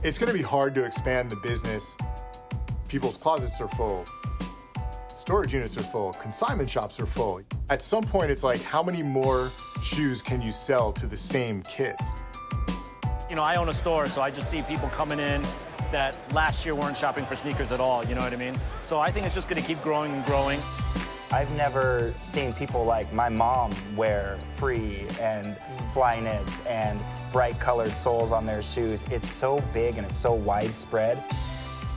It's going to be hard to expand the business. People's closets are full. Storage units are full. Consignment shops are full. At some point, it's like, how many more shoes can you sell to the same kids? You know, I own a store, so I just see people coming in that last year weren't shopping for sneakers at all, you know what I mean? So I think it's just going to keep growing and growing. I've never seen people like my mom wear free and Flyknits and bright colored soles on their shoes. It's so big and it's so widespread.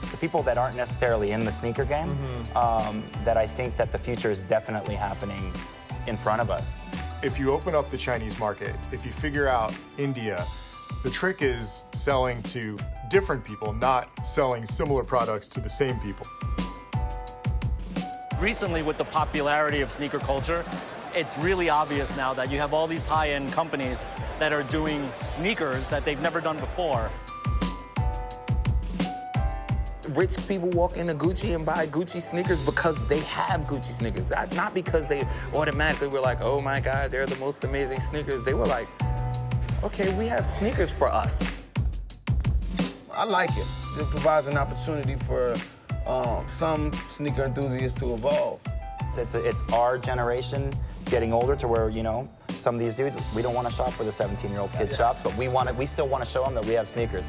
The people that aren't necessarily in the sneaker game, that I think that the future is definitely happening in front of us. If you open up the Chinese market, if you figure out India, the trick is selling to different people, not selling similar products to the same people. Recently, with the popularity of sneaker culture, it's really obvious now that you have all these high-end companies that are doing sneakers that they've never done before. Rich people walk into Gucci and buy Gucci sneakers because they have Gucci sneakers. Not because they automatically were like, oh my God, they're the most amazing sneakers. They were like, okay, we have sneakers for us. I like it. It provides an opportunity for some sneaker enthusiasts to evolve. It's our generation getting older to where, you know, some of these dudes, we don't want to shop where the 17-year-old kid shops, but we still want to show them that we have sneakers.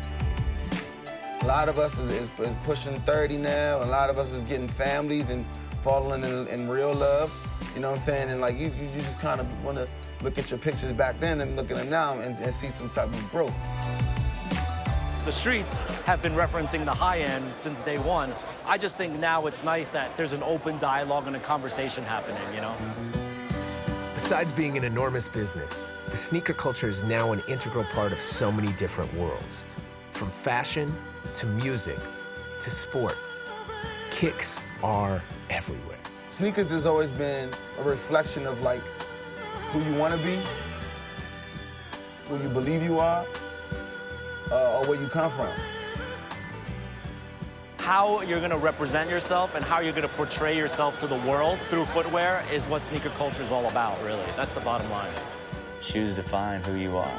A lot of us is pushing 30 now. A lot of us is getting families and falling in real love. You know what I'm saying? And like you just kind of want to look at your pictures back then and look at them now and see some type of growth. The streets have been referencing the high end since day one. I just think now it's nice that there's an open dialogue and a conversation happening, you know? Besides being an enormous business, the sneaker culture is now an integral part of so many different worlds. From fashion to music to sport, kicks are everywhere. Sneakers has always been a reflection of like who you want to be, who you believe you are, or where you come from. How you're going to represent yourself and how you're going to portray yourself to the world through footwear is what sneaker culture is all about, really. That's the bottom line. Shoes define who you are.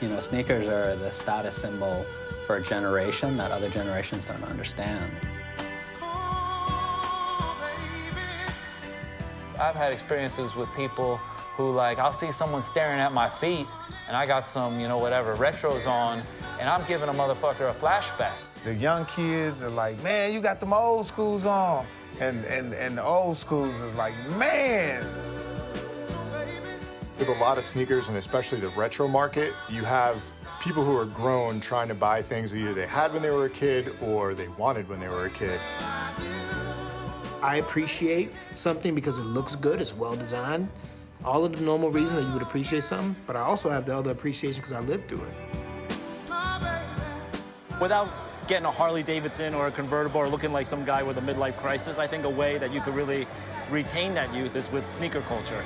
You know, sneakers are the status symbol for a generation that other generations don't understand. I've had experiences with people who, like, I'll see someone staring at my feet and I got some, you know, whatever, retros on, and I'm giving a motherfucker a flashback. The young kids are like, man, you got them old schools on. And the old schools is like, man. With a lot of sneakers, and especially the retro market, you have people who are grown trying to buy things that either they had when they were a kid or they wanted when they were a kid. I appreciate something because it looks good, it's well designed. All of the normal reasons that you would appreciate something, but I also have the other appreciation because I lived through it. Without getting a Harley Davidson or a convertible or looking like some guy with a midlife crisis, I think a way that you could really retain that youth is with sneaker culture.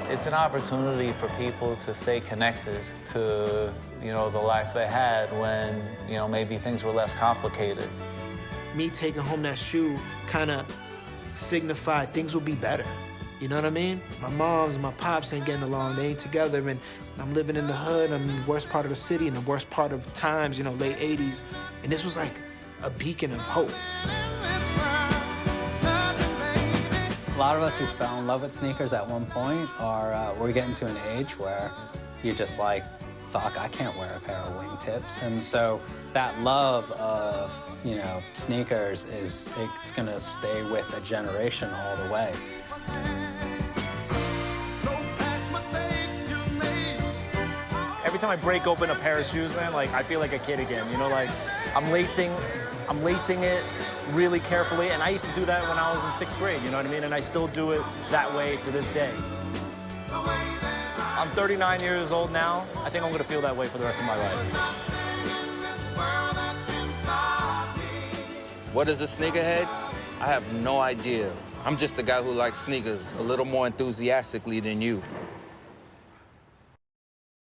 It's an opportunity for people to stay connected to, you know, the life they had when, you know, maybe things were less complicated. Me taking home that shoe kind of signified things will be better. You know what I mean? My moms and my pops ain't getting along, they ain't together, and I'm living in the hood, I'm in the worst part of the city, in the worst part of times, you know, late 80s, and this was like a beacon of hope. A lot of us who fell in love with sneakers at one point we're getting to an age where you're just like, fuck, I can't wear a pair of wingtips. And so that love of, you know, sneakers it's gonna stay with a generation all the way. Every time I break open a pair of shoes, man, like, I feel like a kid again, you know, like, I'm lacing it really carefully, and I used to do that when I was in 6th grade, you know what I mean? And I still do it that way to this day. I'm 39 years old now. I think I'm gonna feel that way for the rest of my life. What is a sneakerhead? I have no idea. I'm just a guy who likes sneakers a little more enthusiastically than you.